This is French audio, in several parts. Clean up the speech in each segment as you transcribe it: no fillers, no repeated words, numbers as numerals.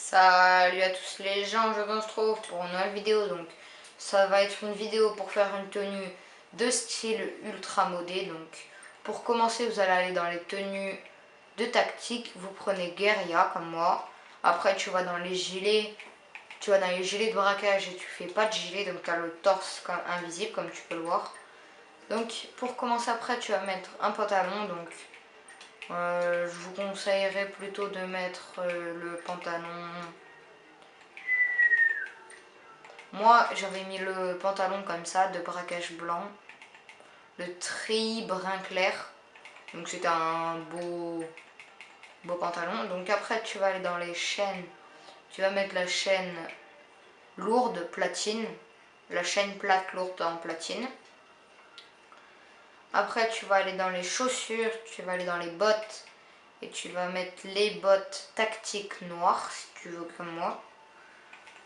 Salut à tous les gens, je vous retrouve pour une nouvelle vidéo. Donc ça va être une vidéo pour faire une tenue de style ultra modé. Donc pour commencer, vous allez aller dans les tenues de tactique. Vous prenez guérilla comme moi. Après tu vas dans les gilets. Tu vas dans les gilets de braquage et tu fais pas de gilet. Donc tu as le torse comme invisible comme tu peux le voir. Donc pour commencer après tu vas mettre un pantalon. Donc je vous conseillerais plutôt de mettre le pantalon. Moi, j'avais mis le pantalon comme ça, de braquage blanc, le treillis brun clair. Donc c'était un beau pantalon. Donc après, tu vas aller dans les chaînes. Tu vas mettre la chaîne lourde, platine. La chaîne plate, lourde en platine. Après, tu vas aller dans les chaussures. Tu vas aller dans les bottes. Et tu vas mettre les bottes tactiques noires, si tu veux comme moi.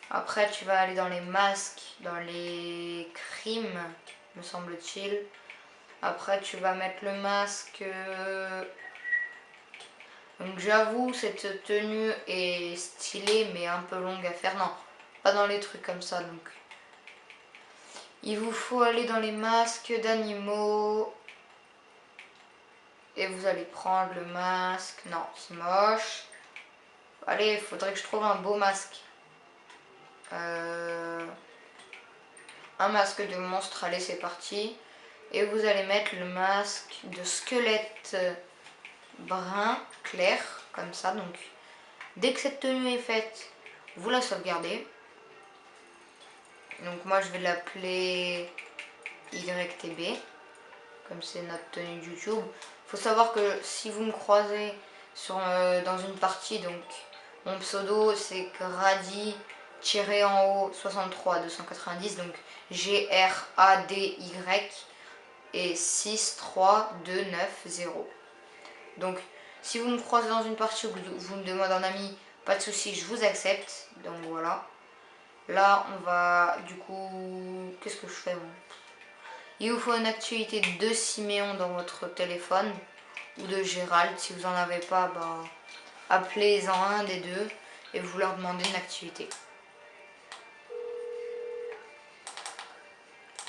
Après, tu vas aller dans les masques, dans les crimes, me semble-t-il. Après, tu vas mettre le masque. Donc, j'avoue, cette tenue est stylée, mais un peu longue à faire. Non, pas dans les trucs comme ça. Donc, il vous faut aller dans les masques d'animaux. Et vous allez prendre le masque. Non, c'est moche. Allez, il faudrait que je trouve un beau masque. Un masque de monstre, allez c'est parti. Et vous allez mettre le masque de squelette brun clair, comme ça. Donc dès que cette tenue est faite, vous la sauvegardez. Donc moi je vais l'appeler YTB, comme c'est notre tenue de YouTube. Faut savoir que si vous me croisez dans une partie, donc mon pseudo c'est Grady en haut 63 290, donc GRADY et 63290. Donc si vous me croisez dans une partie ou que vous me demandez un ami, pas de souci, je vous accepte. Donc voilà. Là on va du coup, qu'est-ce que je fais moi? Il vous faut une activité de Siméon dans votre téléphone ou de Gérald. Si vous n'en avez pas, bah, appelez-en un des deux et vous leur demandez une activité.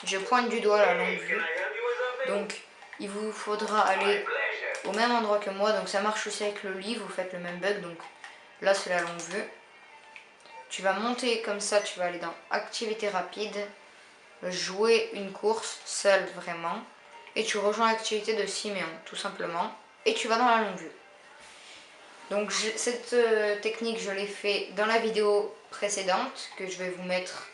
Je pointe du doigt la longue vue. Donc il vous faudra aller au même endroit que moi. Donc ça marche aussi avec le livre, vous faites le même bug. Donc là c'est la longue vue. Tu vas monter comme ça, tu vas aller dans activité rapide, jouer une course seule vraiment. Et tu rejoins l'activité de Siméon tout simplement. Et tu vas dans la longue vue. Donc cette technique je l'ai fait dans la vidéo précédente que je vais vous mettre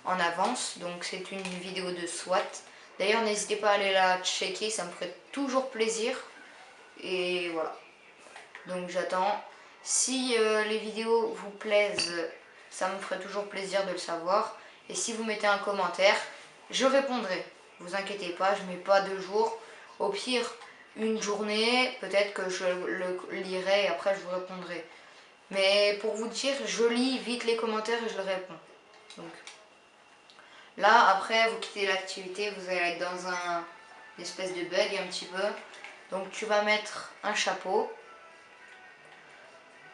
en avance. Donc c'est une vidéo de SWAT. D'ailleurs n'hésitez pas à aller la checker, ça me ferait toujours plaisir. Et voilà. Donc j'attends. Si les vidéos vous plaisent, ça me ferait toujours plaisir de le savoir. Et si vous mettez un commentaire, je répondrai. Vous inquiétez pas, je mets pas 2 jours. Au pire, une journée, peut-être que je le lirai et après je vous répondrai. Mais pour vous dire, je lis vite les commentaires et je le réponds. Donc là, après, vous quittez l'activité, vous allez être dans une espèce de bug un petit peu. Donc tu vas mettre un chapeau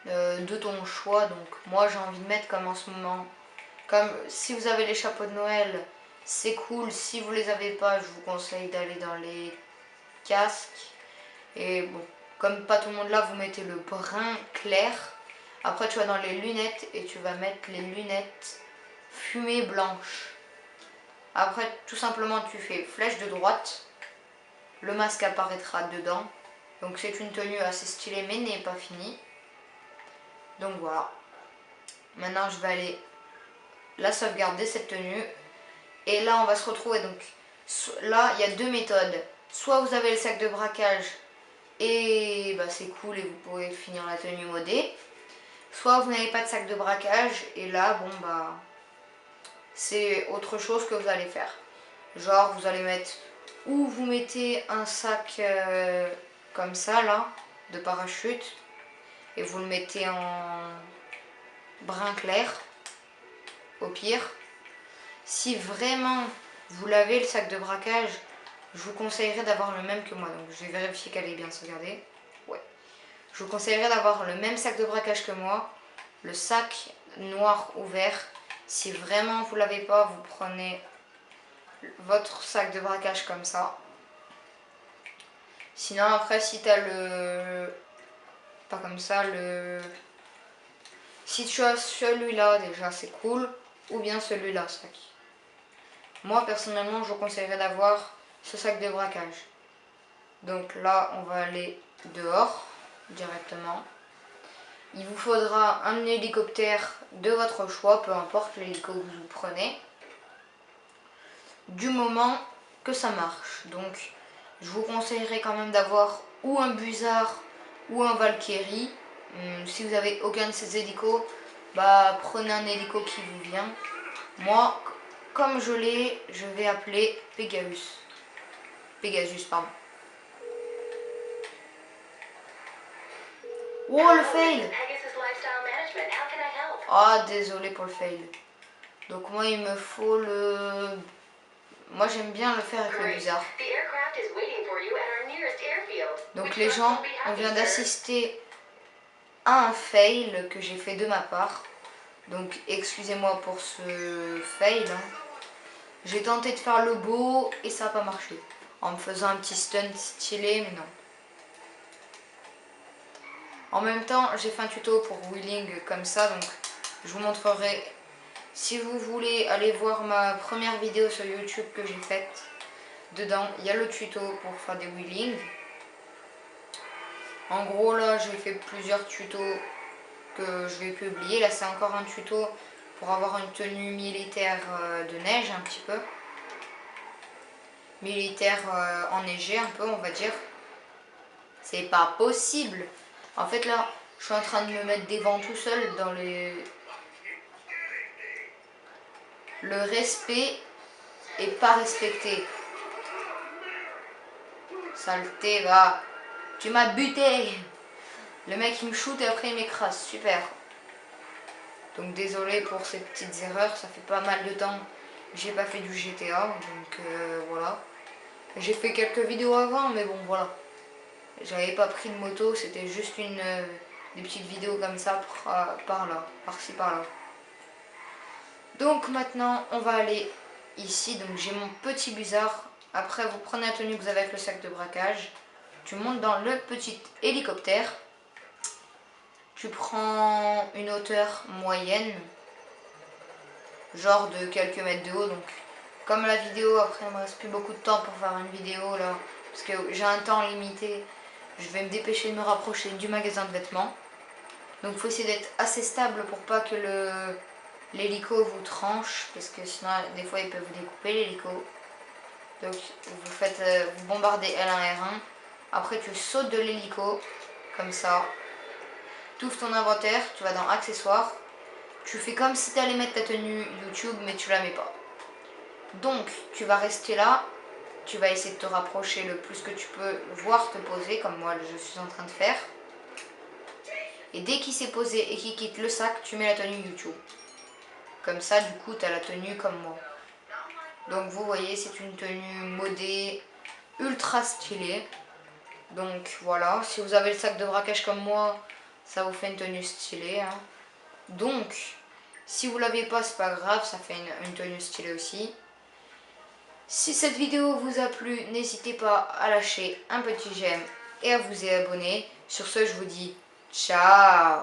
de ton choix. Donc moi j'ai envie de mettre comme en ce moment. Comme si vous avez les chapeaux de Noël, c'est cool. Si vous les avez pas, je vous conseille d'aller dans les casques. Et bon, comme pas tout le monde là, vous mettez le brun clair. Après tu vas dans les lunettes et tu vas mettre les lunettes fumée blanche. Après tout simplement tu fais flèche de droite. Le masque apparaîtra dedans. Donc c'est une tenue assez stylée mais n'est pas finie. Donc voilà. Maintenant je vais aller la sauvegarder cette tenue. Et là on va se retrouver donc. Là il y a 2 méthodes. Soit vous avez le sac de braquage et bah, c'est cool et vous pouvez finir la tenue modée. Soit vous n'avez pas de sac de braquage et là bon bah c'est autre chose que vous allez faire. Genre vous allez mettre, ou vous mettez un sac comme ça là, de parachute, et vous le mettez en brun clair, au pire. Si vraiment vous lavez le sac de braquage, je vous conseillerais d'avoir le même que moi. Donc je vais vérifier qu'elle est bien sauvegardée. Ouais. Je vous conseillerais d'avoir le même sac de braquage que moi. le sac noir ou vert. Si vraiment vous l'avez pas, vous prenez votre sac de braquage comme ça. Sinon après si tu as le... pas comme ça, le... Si tu as celui-là déjà c'est cool, ou bien celui-là sac. Moi personnellement je vous conseillerais d'avoir ce sac de braquage. Donc là on va aller dehors directement. Il vous faudra un hélicoptère de votre choix, peu importe l'hélico que vous prenez, du moment que ça marche. Donc je vous conseillerais quand même d'avoir ou un Busard ou un Valkyrie. Si vous n'avez aucun de ces hélicos, bah prenez un hélico qui vous vient. Moi, comme je l'ai, je vais appeler Pegasus. Pegasus, pardon. Oh le fail! Ah désolé pour le fail. Donc moi il me faut le... Moi j'aime bien le faire avec le Busard. Donc les gens, on vient d'assister à un fail que j'ai fait de ma part. Donc excusez-moi pour ce fail. J'ai tenté de faire le beau et ça n'a pas marché. En me faisant un petit stunt stylé, mais non. En même temps, j'ai fait un tuto pour wheeling comme ça, donc je vous montrerai. Si vous voulez aller voir ma première vidéo sur YouTube que j'ai faite, dedans il y a le tuto pour faire des wheelings. En gros là j'ai fait plusieurs tutos que je vais publier. Là c'est encore un tuto pour avoir une tenue militaire de neige un petit peu. Militaire enneigé un peu on va dire. C'est pas possible. En fait là je suis en train de me mettre des vents tout seul dans les... Le respect est pas respecté. Saleté, va. Tu m'as buté. Le mec il me shoot et après il m'écrase. Super. Donc désolé pour ces petites erreurs. Ça fait pas mal de temps que j'ai pas fait du GTA. Donc voilà. J'ai fait quelques vidéos avant mais bon voilà. J'avais pas pris de moto. C'était juste des petites vidéos comme ça par là. Par-ci par-là. Donc maintenant on va aller ici. Donc j'ai mon petit Busard. Après vous prenez la tenue que vous avez avec le sac de braquage. Tu montes dans le petit hélicoptère. Tu prends une hauteur moyenne. Genre de quelques mètres de haut. Donc comme la vidéo, après il me reste plus beaucoup de temps pour faire une vidéo là. Parce que j'ai un temps limité. Je vais me dépêcher de me rapprocher du magasin de vêtements. Donc il faut essayer d'être assez stable pour pas que l'hélico vous tranche. Parce que sinon des fois ils peuvent vous découper l'hélico. Donc vous bombardez L1 R1. Après tu sautes de l'hélico. Comme ça. Tu ouvres ton inventaire. Tu vas dans accessoires. Tu fais comme si tu allais mettre ta tenue YouTube mais tu la mets pas. Donc tu vas rester là. Tu vas essayer de te rapprocher le plus que tu peux, voire te poser comme moi je suis en train de faire. Et dès qu'il s'est posé et qu'il quitte le sac, tu mets la tenue YouTube. Comme ça du coup tu as la tenue comme moi. Donc vous voyez c'est une tenue modée, ultra stylée. Donc voilà, si vous avez le sac de braquage comme moi, ça vous fait une tenue stylée. Hein. Donc si vous l'avez pas c'est pas grave, ça fait une tenue stylée aussi. Si cette vidéo vous a plu, n'hésitez pas à lâcher un petit j'aime et à vous abonner. Sur ce, je vous dis ciao.